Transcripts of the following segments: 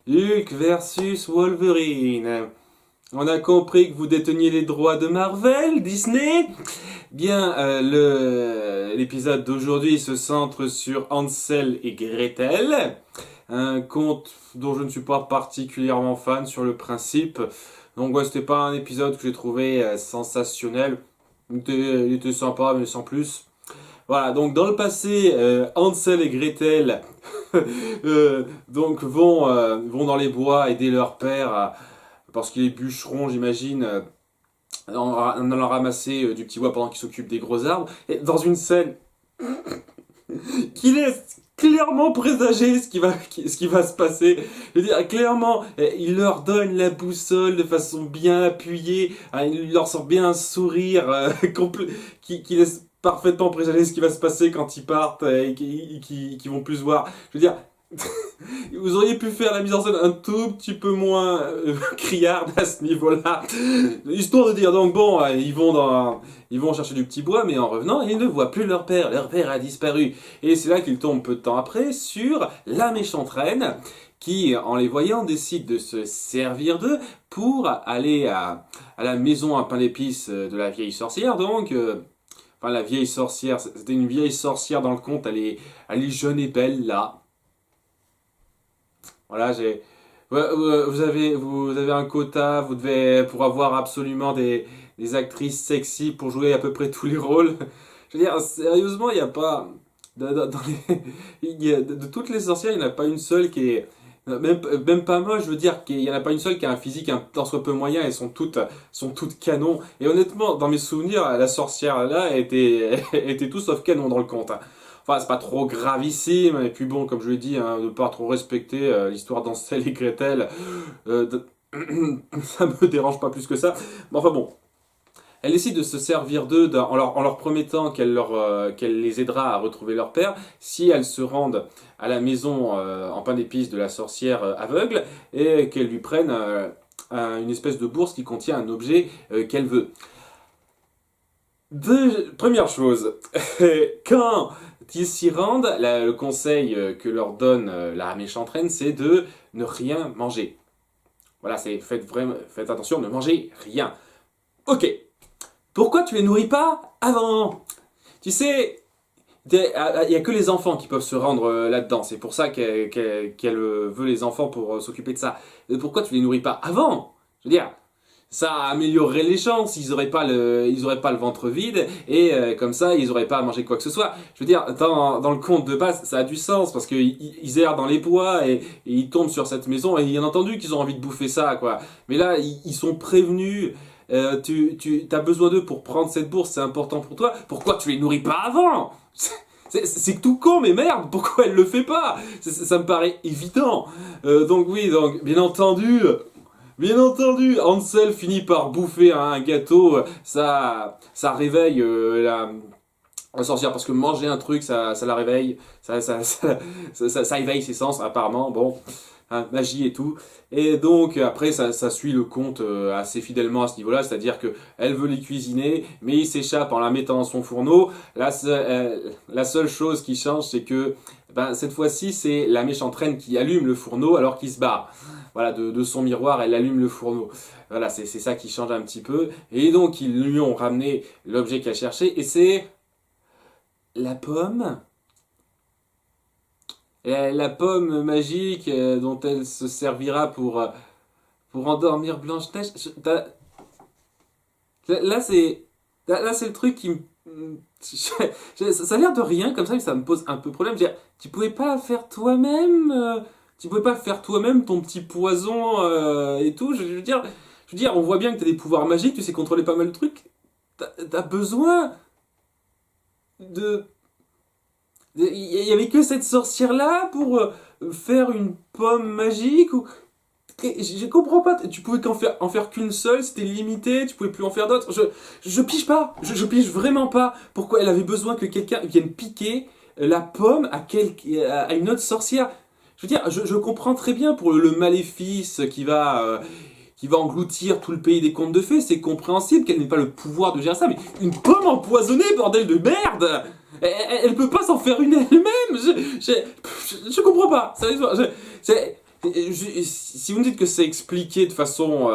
Hulk versus Wolverine. On a compris que vous déteniez les droits de Marvel, Disney. Bien, l'épisode d'aujourd'hui se centre sur Hansel et Gretel. Un conte dont je ne suis pas particulièrement fan sur le principe. Donc ouais, c'était pas un épisode que j'ai trouvé sensationnel. Il était sympa, mais sans plus. Voilà, donc dans le passé, Hansel et Gretel vont dans les bois aider leur père, parce qu'il est bûcheron, j'imagine, en allant ramasser du petit bois pendant qu'il s'occupe des gros arbres. Et dans une scène qui laisse clairement présager ce qui va se passer. Je veux dire, clairement, il leur donne la boussole de façon bien appuyée, il leur sort bien un sourire qui laisse parfaitement présager ce qui va se passer quand ils partent et qui vont plus se voir. Je veux dire, vous auriez pu faire la mise en scène un tout petit peu moins criarde à ce niveau-là, histoire de dire donc bon, ils vont chercher du petit bois, mais en revenant, ils ne voient plus leur père. Leur père a disparu. Et c'est là qu'ils tombent peu de temps après sur la méchante reine, qui, en les voyant, décide de se servir d'eux pour aller à la maison à pain d'épices de la vieille sorcière, donc. Enfin, la vieille sorcière, c'était une vieille sorcière dans le conte, elle est jeune et belle là. Voilà, vous avez un quota, vous devez, pour avoir absolument des actrices sexy pour jouer à peu près tous les rôles. Je veux dire, sérieusement, il n'y a pas, dans de toutes les sorcières, il n'y en a pas une seule qui est, même pas moi, je veux dire, qu'il n'y en a pas une seule qui a un physique un tant soit peu moyen, elles sont toutes canon. Et honnêtement, dans mes souvenirs, la sorcière là était tout sauf canon dans le conte, hein. Enfin, c'est pas trop gravissime, et puis bon, comme je l'ai dit, hein, de pas trop respecter l'histoire d'Hansel et Gretel, ça me dérange pas plus que ça. Mais enfin bon, elle décide de se servir d'eux en leur promettant qu'elle les aidera à retrouver leur père si elles se rendent à la maison en pain d'épices de la sorcière aveugle et qu'elle lui prenne une espèce de bourse qui contient un objet qu'elle veut. Première chose, quand ils s'y rendent, le conseil que leur donne la méchante reine, c'est de ne rien manger. Voilà, faites attention, ne mangez rien. Ok, pourquoi tu les nourris pas avant? Tu sais, il n'y a que les enfants qui peuvent se rendre là-dedans. C'est pour ça qu'elle veut les enfants pour s'occuper de ça. Pourquoi tu les nourris pas avant? Je veux dire, ça améliorerait les chances. Ils auraient pas le ventre vide et comme ça, ils auraient pas à manger quoi que ce soit. Je veux dire, dans le conte de base, ça a du sens parce qu'ils errent dans les bois et ils tombent sur cette maison et bien entendu qu'ils ont envie de bouffer ça, quoi. Mais là, ils sont prévenus. Tu as besoin d'eux pour prendre cette bourse, c'est important pour toi. Pourquoi tu les nourris pas avant? C'est tout con, mais merde, pourquoi elle le fait pas? Ça me paraît évident. Donc oui, donc bien entendu, Hansel finit par bouffer un gâteau. Ça réveille la sorcière parce que manger un truc, ça la réveille, ça éveille ses sens apparemment. Bon. Hein, magie et tout. Et donc après ça suit le conte assez fidèlement à ce niveau-là, c'est-à-dire que elle veut les cuisiner, mais il s'échappe en la mettant dans son fourneau. La seule chose qui change, c'est que cette fois-ci c'est la méchante reine qui allume le fourneau alors qu'il se barre. Voilà, de son miroir, elle allume le fourneau. Voilà, c'est ça qui change un petit peu. Et donc ils lui ont ramené l'objet qu'elle cherchait, et c'est la pomme. La pomme magique dont elle se servira pour endormir Blanche-Neige. Là, c'est le truc qui me. Ça a l'air de rien comme ça, mais ça me pose un peu problème. Je veux dire, tu pouvais pas faire toi-même tu pouvais pas faire toi-même ton petit poison et tout. Je veux dire, on voit bien que t'as des pouvoirs magiques, tu sais contrôler pas mal de trucs. T'as besoin de il y avait que cette sorcière-là pour faire une pomme magique ou... Je comprends pas, tu pouvais en faire qu'une seule, c'était limité, tu pouvais plus en faire d'autres. Je pige pas, je pige vraiment pas pourquoi elle avait besoin que quelqu'un vienne piquer la pomme à une autre sorcière. Je veux dire, je comprends très bien pour le maléfice qui va engloutir tout le pays des contes de fées, c'est compréhensible qu'elle n'ait pas le pouvoir de gérer ça, mais une pomme empoisonnée, bordel de merde! Elle peut pas s'en faire une elle-même! Je comprends pas, sérieusement. Si vous me dites que c'est expliqué de façon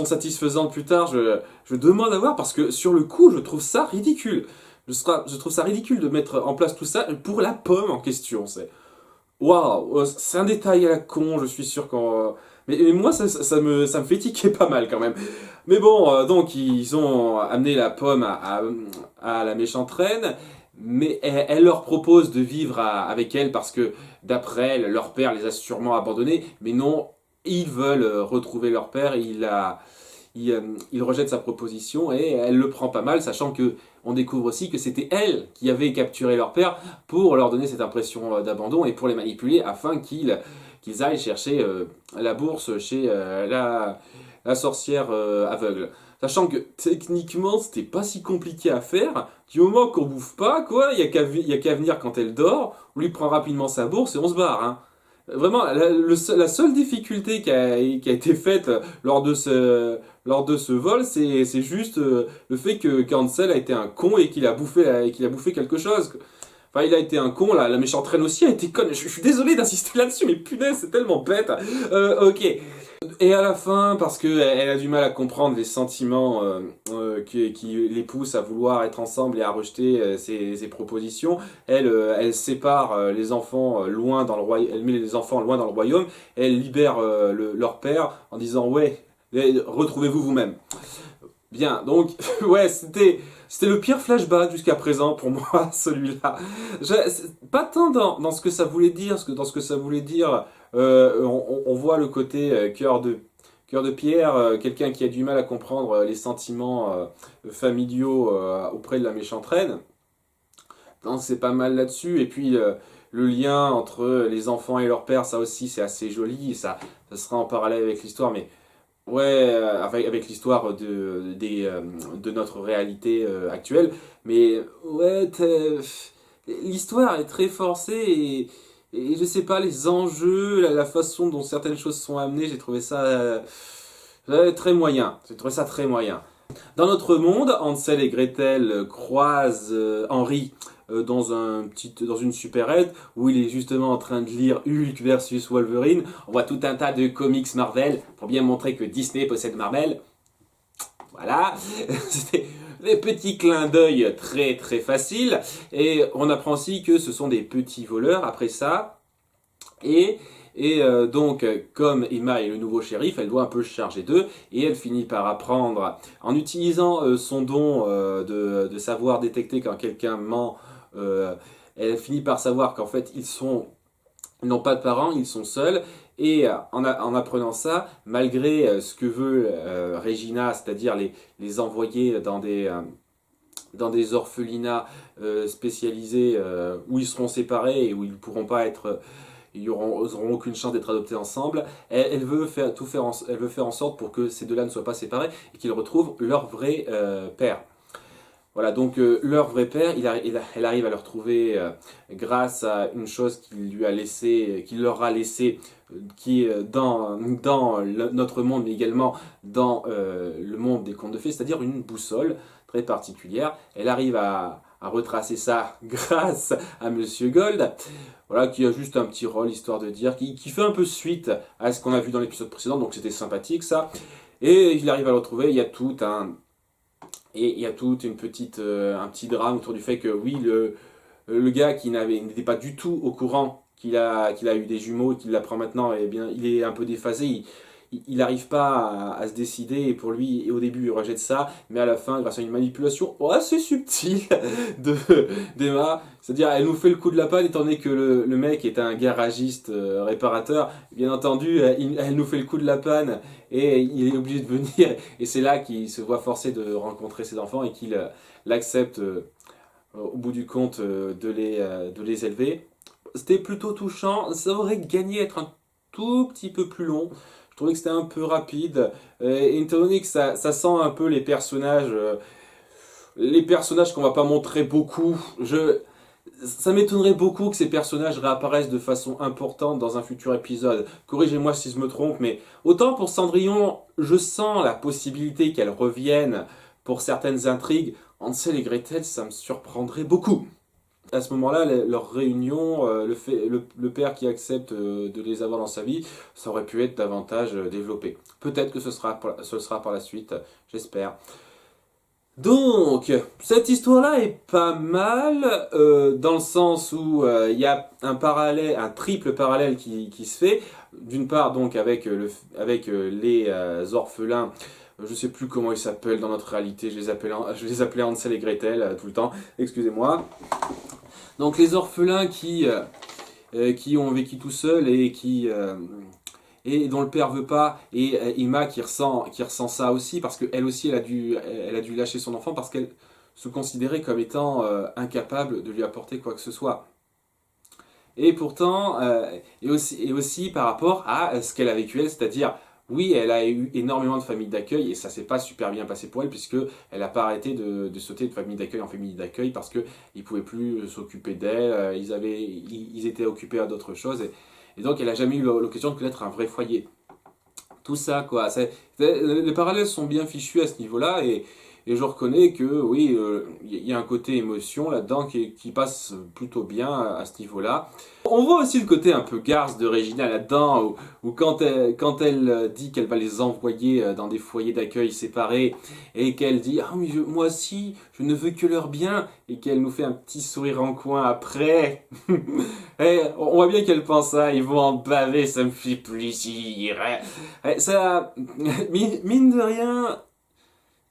satisfaisante plus tard, je demande à voir parce que sur le coup, je trouve ça ridicule. Je trouve ça ridicule de mettre en place tout ça pour la pomme en question. Waouh, c'est un détail à la con, je suis sûr qu'en... mais moi, ça me fait tiquer pas mal quand même. Mais bon, donc ils ont amené la pomme à la méchante reine, mais elle leur propose de vivre avec elle parce que, d'après elle, leur père les a sûrement abandonnés. Mais non, ils veulent retrouver leur père et il rejette sa proposition et elle le prend pas mal, sachant que on découvre aussi que c'était elle qui avait capturé leur père pour leur donner cette impression d'abandon et pour les manipuler afin qu'ils aillent chercher la bourse chez la sorcière aveugle. Sachant que techniquement c'était pas si compliqué à faire, du moment qu'on bouffe pas, quoi, il y a qu'à venir quand elle dort, on lui prend rapidement sa bourse et on se barre, hein. Vraiment, la seule difficulté qui a été faite lors de ce vol, c'est juste le fait que Cancel a été un con et qu'il a bouffé quelque chose. Enfin, il a été un con, la méchante reine aussi a été conne. Je suis désolé d'insister là-dessus, mais punaise, c'est tellement bête. Ok. Et à la fin, parce qu'elle a du mal à comprendre les sentiments qui les poussent à vouloir être ensemble et à rejeter ses propositions, elle sépare les enfants loin dans le royaume, elle met les enfants loin dans le royaume, elle libère leur père en disant ouais, retrouvez-vous vous-même. Bien, donc ouais, c'était le pire flashback jusqu'à présent pour moi, celui-là. Pas tant dans ce que ça voulait dire, parce que dans ce que ça voulait dire, on voit le côté cœur de pierre, quelqu'un qui a du mal à comprendre les sentiments familiaux auprès de la méchante reine. Donc c'est pas mal là-dessus. Et puis le lien entre les enfants et leur père, ça aussi c'est assez joli. Ça sera en parallèle avec l'histoire, mais ouais, avec l'histoire de notre réalité actuelle. Mais ouais, l'histoire est très forcée et je sais pas, les enjeux, la façon dont certaines choses sont amenées, j'ai trouvé ça très moyen. J'ai trouvé ça très moyen. Dans notre monde, Hansel et Gretel croisent Henry dans une supérette où il est justement en train de lire Hulk versus Wolverine. On voit tout un tas de comics Marvel pour bien montrer que Disney possède Marvel. Voilà, c'était des petits clins d'œil très très faciles. Et on apprend aussi que ce sont des petits voleurs après ça. Et donc, comme Emma est le nouveau shérif, elle doit un peu se charger d'eux, et elle finit par apprendre, en utilisant son don de savoir détecter quand quelqu'un ment, elle finit par savoir qu'en fait ils n'ont pas de parents, ils sont seuls, et en apprenant ça, malgré ce que veut Regina, c'est-à-dire les envoyer dans des orphelinats spécialisés où ils seront séparés et où ils ne pourront pas être ils n'auront aucune chance d'être adoptés ensemble. Elle veut elle veut faire en sorte pour que ces deux-là ne soient pas séparés et qu'ils retrouvent leur vrai père. Voilà, donc leur vrai père, elle arrive à le retrouver grâce à une chose qu'il leur a laissé, qui est dans notre monde, mais également dans le monde des contes de fées, c'est-à-dire une boussole très particulière. Elle arrive à retracer ça grâce à Monsieur Gold, voilà, qui a juste un petit rôle, histoire de dire, qui fait un peu suite à ce qu'on a vu dans l'épisode précédent, donc c'était sympathique ça. Et il arrive à le retrouver, il y a toute une petite, un petit drame autour du fait que oui, le gars qui n'était pas du tout au courant qu'il a eu des jumeaux et qu'il l'apprend maintenant, eh bien, il est un peu déphasé, il n'arrive pas à se décider et pour lui, et au début, il rejette ça, mais à la fin, grâce à une manipulation assez subtile d'Emma, c'est-à-dire elle nous fait le coup de la panne étant donné que le mec est un garagiste réparateur, bien entendu, elle nous fait le coup de la panne et il est obligé de venir et c'est là qu'il se voit forcé de rencontrer ses enfants et qu'il l'accepte au bout du compte de les élever. C'était plutôt touchant, ça aurait gagné à être un tout petit peu plus long. Je trouvais que c'était un peu rapide. Et étant donné que ça sent un peu les personnages qu'on va pas montrer beaucoup, ça m'étonnerait beaucoup que ces personnages réapparaissent de façon importante dans un futur épisode. Corrigez-moi si je me trompe, mais autant pour Cendrillon, je sens la possibilité qu'elle revienne pour certaines intrigues. Hansel et Gretel, ça me surprendrait beaucoup. À ce moment-là, leur réunion, le père qui accepte de les avoir dans sa vie, ça aurait pu être davantage développé. Peut-être que ce sera par la suite, j'espère. Donc, cette histoire-là est pas mal, dans le sens où il y a un triple parallèle qui se fait. D'une part, donc, avec les orphelins, je sais plus comment ils s'appellent dans notre réalité, je les appelais Hansel et Gretel tout le temps, excusez-moi. Donc, les orphelins qui ont vécu tout seuls et dont le père veut pas, et Emma qui ressent ça aussi, parce qu'elle aussi elle a dû lâcher son enfant parce qu'elle se considérait comme étant incapable de lui apporter quoi que ce soit. Et pourtant, et aussi par rapport à ce qu'elle a vécu elle, c'est-à-dire, oui, elle a eu énormément de familles d'accueil, et ça s'est pas super bien passé pour elle, puisque elle n'a pas arrêté de sauter de famille d'accueil en famille d'accueil, parce qu'ils ne pouvaient plus s'occuper d'elle, ils étaient occupés à d'autres choses, et donc elle n'a jamais eu l'occasion de connaître un vrai foyer. Tout ça, quoi. Les parallèles sont bien fichus à ce niveau-là, et je reconnais que, oui, il y a un côté émotion là-dedans qui passe plutôt bien à ce niveau-là. On voit aussi le côté un peu garce de Regina là-dedans, où quand elle dit qu'elle va les envoyer dans des foyers d'accueil séparés, et qu'elle dit « Ah mais moi aussi, je ne veux que leur bien », et qu'elle nous fait un petit sourire en coin après. Et on voit bien qu'elle pense ça, ils vont en baver, ça me fait plaisir. Ça, mine de rien,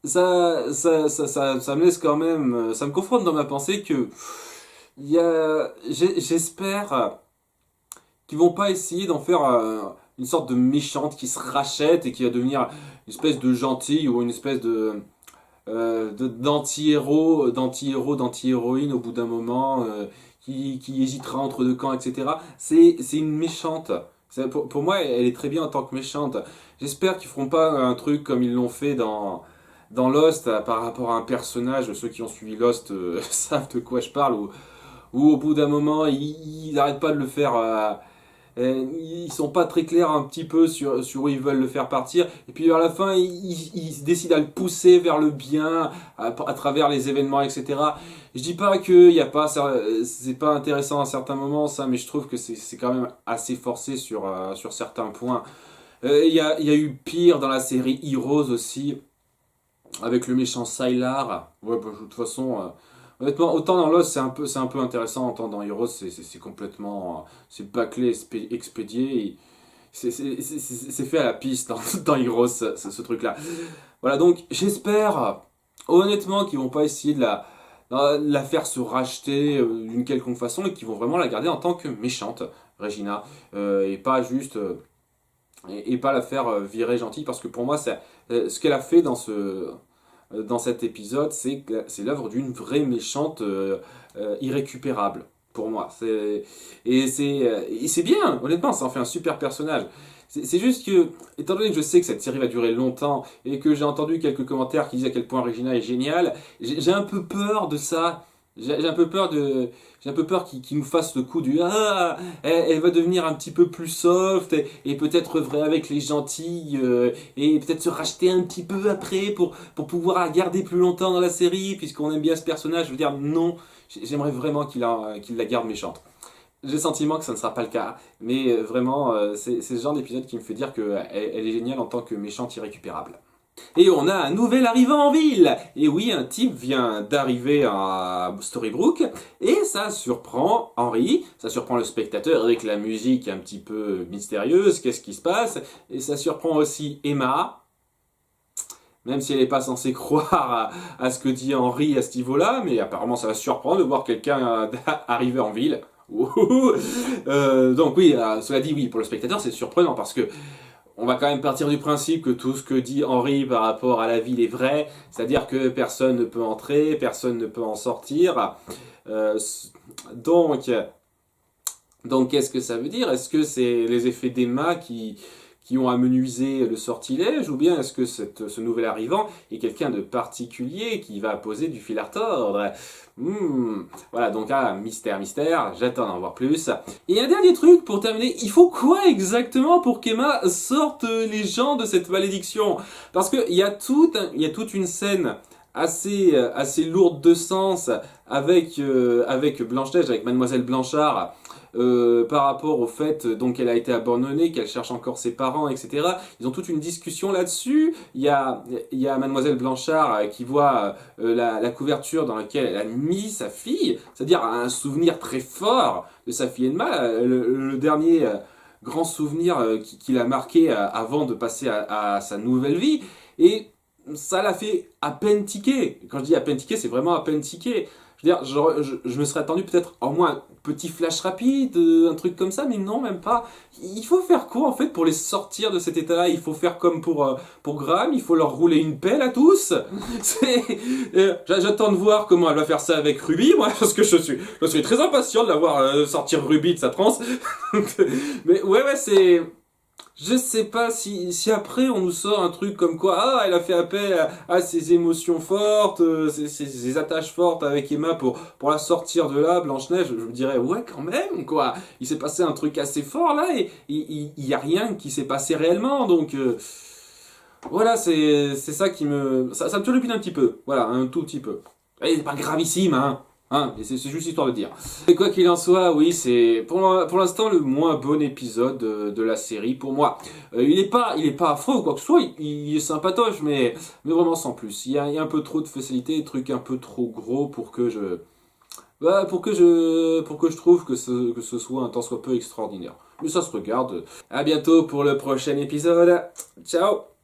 ça me laisse quand même, ça me confronte dans ma pensée que j'espère qu'ils vont pas essayer d'en faire une sorte de méchante qui se rachète et qui va devenir une espèce de gentille ou une espèce d'anti-héroïne au bout d'un moment, qui hésitera entre deux camps, etc. C'est une méchante. Pour moi, elle est très bien en tant que méchante. J'espère qu'ils feront pas un truc comme ils l'ont fait dans Lost par rapport à un personnage. Ceux qui ont suivi Lost savent de quoi je parle. Où au bout d'un moment, ils n'arrêtent pas de le faire. Ils sont pas très clairs un petit peu sur où ils veulent le faire partir. Et puis vers la fin, ils décident à le pousser vers le bien à travers les événements, etc. Je dis pas que c'est pas intéressant à certains moments, ça, mais je trouve que c'est quand même assez forcé sur certains points. Il y a eu pire dans la série Heroes aussi, avec le méchant Sylar. Ouais, bah, de toute façon, honnêtement, autant dans Lost c'est un peu intéressant, autant dans Heroes c'est complètement, c'est bâclé, expédié. C'est fait à la piste dans Heroes, ce truc-là. Voilà, donc j'espère honnêtement qu'ils vont pas essayer de la faire se racheter d'une quelconque façon, et qu'ils vont vraiment la garder en tant que méchante, Regina, et pas juste et pas la faire virer gentille, parce que pour moi, ce qu'elle a fait dans cet épisode, c'est l'œuvre d'une vraie méchante irrécupérable, pour moi. Et c'est bien, honnêtement, ça en fait un super personnage. C'est juste que, étant donné que je sais que cette série va durer longtemps, et que j'ai entendu quelques commentaires qui disent à quel point Regina est géniale, j'ai un peu peur de ça. J'ai un peu peur qu'il nous fasse le coup du ah, elle va devenir un petit peu plus soft, et peut-être vrai avec les gentils, et peut-être se racheter un petit peu après pour pouvoir la garder plus longtemps dans la série, puisqu'on aime bien ce personnage. Je veux dire, non, j'aimerais vraiment qu'il la garde méchante. J'ai le sentiment que ça ne sera pas le cas, mais vraiment, c'est ce genre d'épisode qui me fait dire qu'elle est géniale en tant que méchante irrécupérable. Et on a un nouvel arrivant en ville. Et oui, un type vient d'arriver à Storybrooke, et ça surprend Henry, ça surprend le spectateur avec la musique un petit peu mystérieuse, qu'est-ce qui se passe, et ça surprend aussi Emma, même si elle n'est pas censée croire à ce que dit Henry à ce niveau-là, mais apparemment ça va surprendre de voir quelqu'un arriver en ville. Donc oui, cela dit, oui, pour le spectateur c'est surprenant, parce que on va quand même partir du principe que tout ce que dit Henry par rapport à la ville est vrai, c'est-à-dire que personne ne peut entrer, personne ne peut en sortir. Euh, donc, qu'est-ce que ça veut dire? Est-ce que c'est les effets d'Emma qui ont amenuisé le sortilège, ou bien est-ce que ce nouvel arrivant est quelqu'un de particulier qui va poser du fil à retordre? Voilà, donc mystère, j'attends d'en voir plus. Et un dernier truc pour terminer, il faut quoi exactement pour qu'Emma sorte les gens de cette malédiction? Parce qu'il y a toute une scène assez lourde de sens avec Blanche-Neige, avec Mademoiselle Blanchard, par rapport au fait donc qu'elle a été abandonnée, qu'elle cherche encore ses parents, etc. Ils ont toute une discussion là-dessus. Il y a Mademoiselle Blanchard qui voit la couverture dans laquelle elle a mis sa fille, c'est-à-dire un souvenir très fort de sa fille Emma, le dernier grand souvenir qui l'a marqué avant de passer à sa nouvelle vie. Et ça l'a fait à peine tiquer. Quand je dis à peine tiquer, c'est vraiment à peine tiquer. Je veux dire, je me serais attendu peut-être au moins un petit flash rapide, un truc comme ça, mais non, même pas. Il faut faire quoi en fait pour les sortir de cet état-là? Il faut faire comme pour Graham, il faut leur rouler une pelle à tous. J'attends de voir comment elle va faire ça avec Ruby, moi, parce que je suis très impatient de la voir sortir Ruby de sa transe. Mais ouais, c'est. Je sais pas si après on nous sort un truc comme quoi, ah, elle a fait appel à ses émotions fortes, ses attaches fortes avec Emma pour la sortir de là, Blanche-Neige, je me dirais, ouais, quand même, quoi. Il s'est passé un truc assez fort là et il y a rien qui s'est passé réellement, donc voilà, c'est ça qui me. Ça me turlupine un petit peu, voilà, un tout petit peu. Et c'est pas gravissime, hein. Hein, c'est juste histoire de dire. Et quoi qu'il en soit, oui, c'est pour l'instant le moins bon épisode de la série pour moi. Il est pas affreux ou quoi que ce soit, il est sympatoche, mais vraiment sans plus. Il y a un peu trop de facilité, des trucs un peu trop gros pour que pour que je trouve que ce soit un tant soit peu extraordinaire. Mais ça se regarde. À bientôt pour le prochain épisode. Ciao!